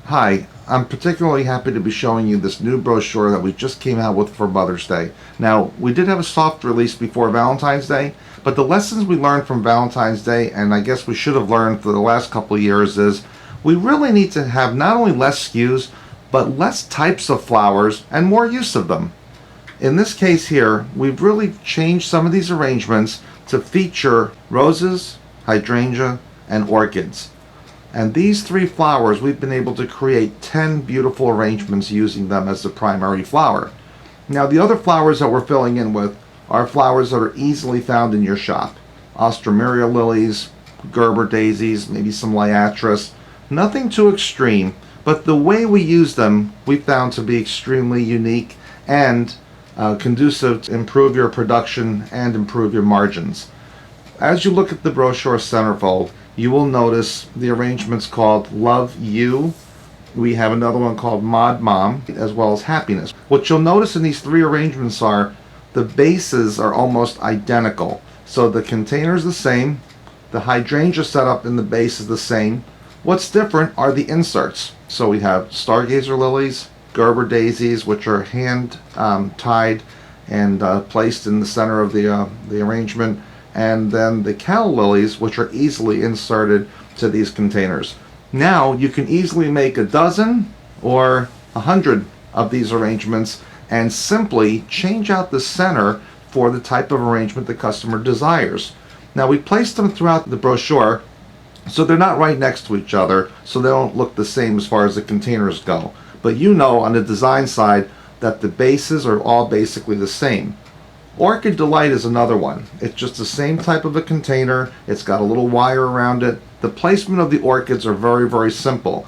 Hi, I'm particularly happy to be showing you this new brochure that we just came out with for Mother's Day. Now, we did have a soft release before Valentine's Day, but the lessons we learned from Valentine's Day, and I guess we should have learned for the last couple of years, is we really need to have not only less SKUs, but less types of flowers and more use of them. In this case here, we've really changed some of these arrangements to feature roses, hydrangea, and orchids. And these three flowers, we've been able to create 10 beautiful arrangements using them as the primary flower. Now, the other flowers that we're filling in with are flowers that are easily found in your shop. Ostromeria lilies, Gerber daisies, maybe some liatris. Nothing too extreme, but the way we use them, we found to be extremely unique and conducive to improve your production and improve your margins. As you look at the brochure centerfold, you will notice the arrangements called Love You. We have another one called Mod Mom, as well as Happiness. What you'll notice in these three arrangements are the bases are almost identical. So the container is the same, the hydrangea setup in the base is the same. What's different are the inserts. So we have stargazer lilies, Gerber daisies, which are hand tied and placed in the center of the arrangement, and then the calla lilies, which are easily inserted to these containers. Now you can easily make a dozen or 100 of these arrangements and simply change out the center for the type of arrangement the customer desires. Now we placed them throughout the brochure so they're not right next to each other, so they don't look the same as far as the containers go. But you know on the design side that the bases are all basically the same. Orchid Delight is another one. It's just the same type of a container. It's got a little wire around it. The placement of the orchids are very, very simple.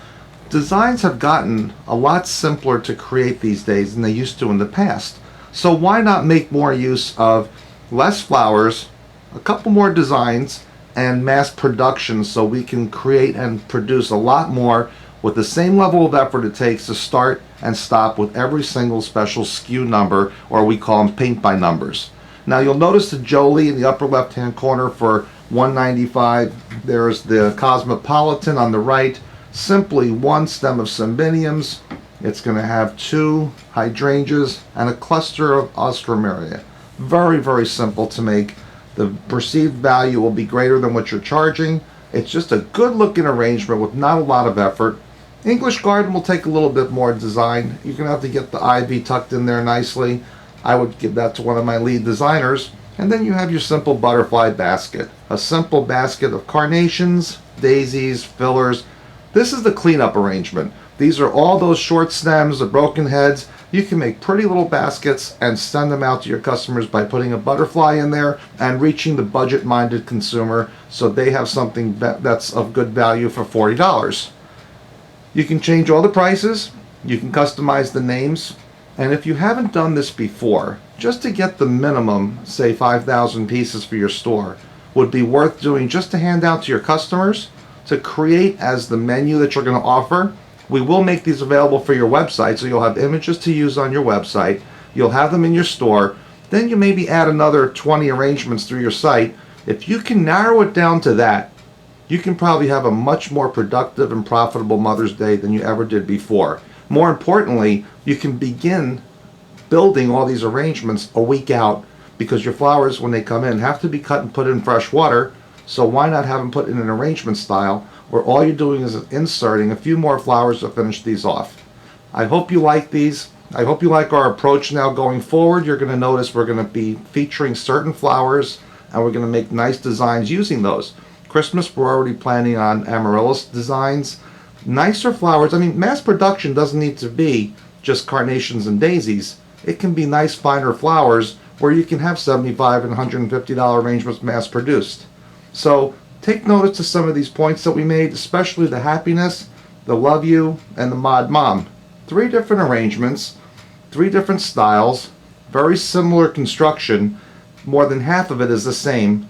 Designs have gotten a lot simpler to create these days than they used to in the past. So why not make more use of less flowers, a couple more designs, and mass production so we can create and produce a lot more with the same level of effort it takes to start and stop with every single special SKU number, or we call them paint by numbers. Now you'll notice the Jolie in the upper left hand corner for $1.95. There's the Cosmopolitan on the right, simply one stem of cymbidiums. It's going to have two hydrangeas and a cluster of Ostromeria. Very, very simple to make. The perceived value will be greater than what you're charging. It's just a good looking arrangement with not a lot of effort. English Garden will take a little bit more design. You're going to have to get the ivy tucked in there nicely. I would give that to one of my lead designers. And then you have your simple butterfly basket. A simple basket of carnations, daisies, fillers. This is the cleanup arrangement. These are all those short stems, the broken heads. You can make pretty little baskets and send them out to your customers by putting a butterfly in there and reaching the budget-minded consumer so they have something that's of good value for $40. You can change all the prices, you can customize the names, and if you haven't done this before, just to get the minimum, say 5,000 pieces for your store, would be worth doing just to hand out to your customers, to create as the menu that you're going to offer. We will make these available for your website, so you'll have images to use on your website, you'll have them in your store, then you maybe add another 20 arrangements through your site. If you can narrow it down to that, you can probably have a much more productive and profitable Mother's Day than you ever did before. More importantly, you can begin building all these arrangements a week out, because your flowers, when they come in, have to be cut and put in fresh water. So why not have them put in an arrangement style where all you're doing is inserting a few more flowers to finish these off. I hope you like these. I hope you like our approach now going forward. You're going to notice we're going to be featuring certain flowers and we're going to make nice designs using those. Christmas, we're already planning on amaryllis designs. Nicer flowers. I mean, mass production doesn't need to be just carnations and daisies. It can be nice, finer flowers where you can have $75 and $150 arrangements mass produced. So take notice of some of these points that we made, especially the Happiness, the Love You, and the Mod Mom. 3 different arrangements, 3 different styles, very similar construction. More than half of it is the same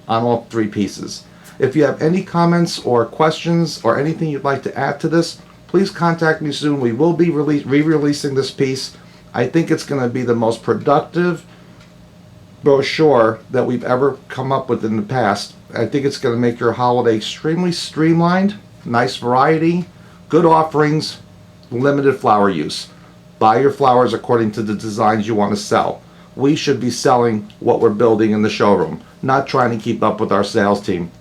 on all 3 pieces. If you have any comments or questions or anything you'd like to add to this, please contact me soon. We will be re-releasing this piece. I think it's going to be the most productive brochure that we've ever come up with in the past. I think it's going to make your holiday extremely streamlined, nice variety, Good offerings, limited flower use. Buy your flowers according to the designs you want to sell. We should be selling what we're building in the showroom, not trying to keep up with our sales team.